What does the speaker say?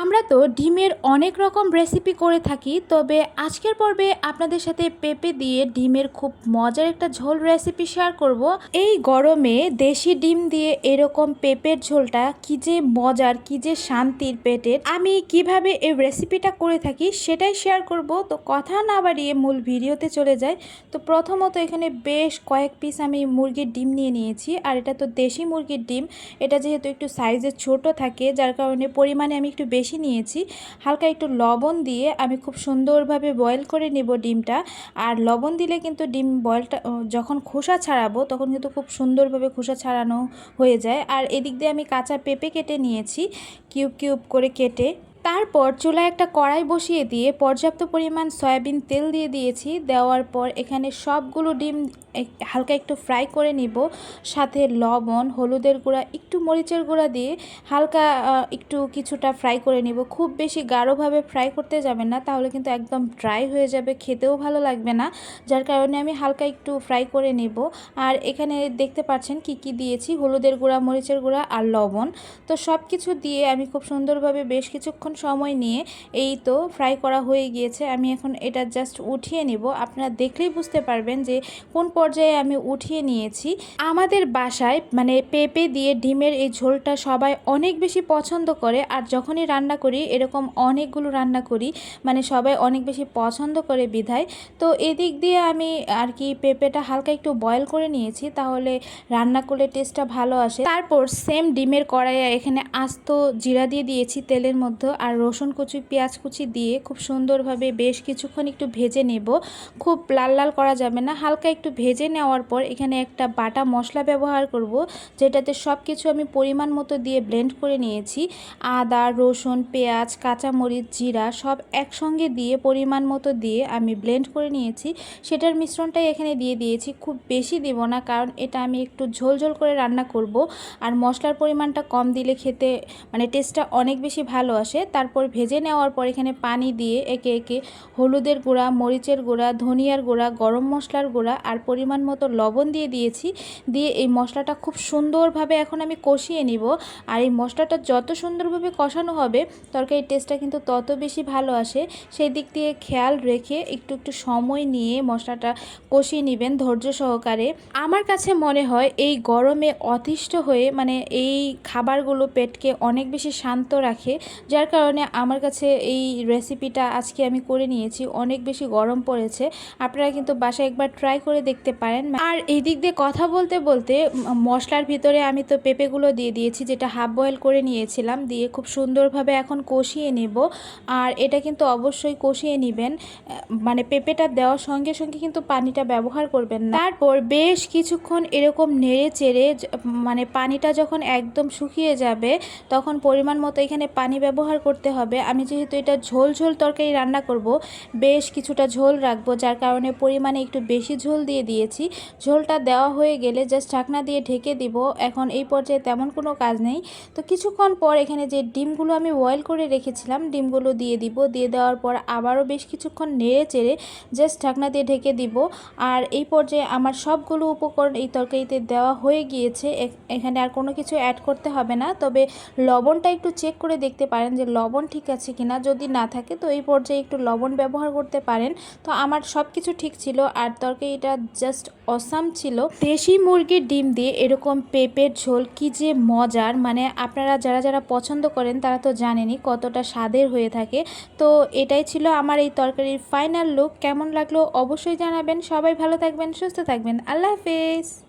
আমরা তো ডিমের অনেক রকম রেসিপি করে থাকি, তবে আজকের পর্বে আপনাদের সাথে পেঁপে দিয়ে ডিমের খুব মজার একটা ঝোল রেসিপি শেয়ার করব। এই গরমে দেশি ডিম দিয়ে এরকম পেঁপের ঝোলটা কি যে মজার, কি যে শান্তির পেটের। আমি কিভাবে এই রেসিপিটা করে থাকি সেটাই শেয়ার করব। তো কথা না বাড়িয়ে মূল ভিডিওতে চলে যাই। তো প্রথমত এখানে বেশ কয়েক পিস আমি মুরগির ডিম নিয়ে নিয়েছি, আর এটা তো দেশি মুরগির ডিম। এটা যেহেতু একটু সাইজে ছোট থাকে, যার কারণে পরিমাণে আমি একটু বেশি নিয়েছি। হালকা একটু লবণ দিয়ে আমি খুব সুন্দরভাবে বয়েল করে নেব ডিমটা। আর লবণ দিলে কিন্তু ডিম বয়েলটা যখন খোসা ছাড়াবো তখন কিন্তু খুব সুন্দরভাবে খোসা ছাড়ানো হয়ে যায়। আর এদিক দিয়ে আমি কাঁচা পেঁপে কেটে নিয়েছি, কিউব কিউব করে কেটে। তারপর চুলায় একটা কড়াই বসিয়ে দিয়ে পর্যাপ্ত পরিমাণ সয়াবিন তেল দিয়ে দিয়েছি। দেওয়ার পর এখানে সবগুলো ডিম হালকা একটু ফ্রাই করে নিব। সাথে লবণ, হলুদের গুঁড়া, একটু মরিচের গুঁড়া দিয়ে হালকা একটু কিছুটা ফ্রাই করে নিব। খুব বেশি গাঢ়ভাবে ফ্রাই করতে যাবেন না, তাহলে কিন্তু একদম ড্রাই হয়ে যাবে, খেতেও ভালো লাগবে না। যার কারণে আমি হালকা একটু ফ্রাই করে নেব। আর এখানে দেখতে পাচ্ছেন কি কি দিয়েছি, হলুদের গুঁড়া, মরিচের গুঁড়া আর লবণ। তো সব কিছু দিয়ে আমি খুব সুন্দরভাবে বেশ কিছুক্ষণ সময় নিয়ে এই তো ফ্রাই করা হয়ে গিয়েছে। আমি এখন এটা জাস্ট উঠিয়ে নিব। আপনারা দেখলেই বুঝতে পারবেন যে কোন পর্যায়ে আমি উঠিয়ে নিয়েছি। আমাদের বাসায় মানে পেঁপে দিয়ে ডিমের এই ঝোলটা সবাই অনেক বেশি পছন্দ করে, আর যখনই রান্না করি এরকম অনেকগুলো রান্না করি, মানে সবাই অনেক বেশি পছন্দ করে বিধায়। তো এদিক দিয়ে আমি আর কি পেঁপেটা হালকা একটু বয়েল করে নিয়েছি, তাহলে রান্না করলে টেস্টটা ভালো আসে। তারপর সেম ডিমের কড়াইয়ে এখানে আস্ত জিরা দিয়ে দিয়েছি তেলের মধ্যে, আর রসুন কুচি, পেঁয়াজ কুচি দিয়ে খুব সুন্দরভাবে বেশ কিছুক্ষণ একটু ভেজে নেব। খুব লাল লাল করা যাবে না, হালকা একটু ভেজে নেওয়ার পর এখানে একটা বাটা মশলা ব্যবহার করব, যেটাতে সব কিছু আমি পরিমাণ মতো দিয়ে ব্লেন্ড করে নিয়েছি। আদা, রসুন, পেঁয়াজ, কাঁচামরিচ, জিরা সব একসঙ্গে দিয়ে পরিমাণ মতো দিয়ে আমি ব্লেন্ড করে নিয়েছি। সেটার মিশ্রণটাই এখানে দিয়ে দিয়েছি। খুব বেশি দেব না, কারণ এটা আমি একটু ঝোল ঝোল করে রান্না করব। আর মশলার পরিমাণটা কম দিলে খেতে মানে টেস্টটা অনেক বেশি ভালো আসে। তারপর ভেজে নেওয়ার পর এখানে পানি দিয়ে একে একে হলুদের গুঁড়া, মরিচের গুঁড়া, ধনিয়ার গুঁড়া, গরম মশলার গুঁড়া আর পরিমাণ মতো লবণ দিয়ে দিয়েছি। দিয়ে এই মশলাটা খুব সুন্দরভাবে এখন আমি কষিয়ে নিব। আর এই মশলাটা যত সুন্দরভাবে কষানো হবে তরকারির টেস্টটা কিন্তু তত বেশি ভালো আসে। সেই দিক দিয়ে খেয়াল রেখে একটু একটু সময় নিয়ে মশলাটা কষিয়ে নেবেন ধৈর্য সহকারে। আমার কাছে মনে হয় এই গরমে অতিষ্ঠ হয়ে মানে এই খাবারগুলো পেটকে অনেক বেশি শান্ত রাখে, যার কারণে আমার কাছে এই রেসিপিটা আজকে আমি করে নিয়েছি। অনেক বেশি গরম পড়েছে, আপনারা কিন্তু বাসায় একবার ট্রাই করে দেখতে পারেন। আর এই দিক দিয়ে কথা বলতে বলতে মশলার ভিতরে আমি তো পেঁপেগুলো দিয়ে দিয়েছি, যেটা হাফ বয়েল করে নিয়েছিলাম, দিয়ে খুব সুন্দরভাবে এখন কষিয়ে নেব। আর এটা কিন্তু অবশ্যই কষিয়ে নেবেন, মানে পেঁপেটা দেওয়ার সঙ্গে সঙ্গে কিন্তু পানিটা ব্যবহার করবেন না। তারপর বেশ কিছুক্ষণ এরকম নেড়ে চেড়ে মানে পানিটা যখন একদম শুকিয়ে যাবে তখন পরিমাণ মতো এখানে পানি ব্যবহার করতে হবে। আমি যেহেতু এটা ঝোল ঝোল তরকারি রান্না করব, বেশ কিছুটা ঝোল রাখবো, যার কারণে পরিমাণে একটু বেশি ঝোল দিয়ে দিয়েছি। ঝোলটা দেওয়া হয়ে গেলে জাস্ট ঢাকনা দিয়ে ঢেকে দিব। এখন এই পর্যায়ে তেমন কোনো কাজ নেই। তো কিছুক্ষণ পর এখানে যে ডিমগুলো আমি বয়েল করে রেখেছিলাম ডিমগুলো দিয়ে দিব। দিয়ে দেওয়ার পর আবারও বেশ কিছুক্ষণ নেড়ে চেড়ে জাস্ট ঢাকনা দিয়ে ঢেকে দিব। আর এই পর্যায়ে আমার সবগুলো উপকরণ এই তরকারিতে দেওয়া হয়ে গিয়েছে। এখানে আর কোনো কিছু অ্যাড করতে হবে না, তবে লবণটা একটু চেক করে দেখতে পারেন যে লবণ ঠিক আছে কিনা। যদি না থাকে তো এই পর্যায়ে একটু লবণ ব্যবহার করতে পারেন। তো আমার সব কিছু ঠিক ছিল, আর তরকারিটা জাস্ট অসাম ছিল। দেশি মুরগির ডিম দিয়ে এরকম পেঁপের ঝোল কি যে মজার, মানে আপনারা যারা যারা পছন্দ করেন তারা তো জানেনই কতটা স্বাদের হয়ে থাকে। তো এটাই ছিল আমার এই তরকারির ফাইনাল লুক। কেমন লাগলো অবশ্যই জানাবেন। সবাই ভালো থাকবেন, সুস্থ থাকবেন। আল্লাহ হাফেজ।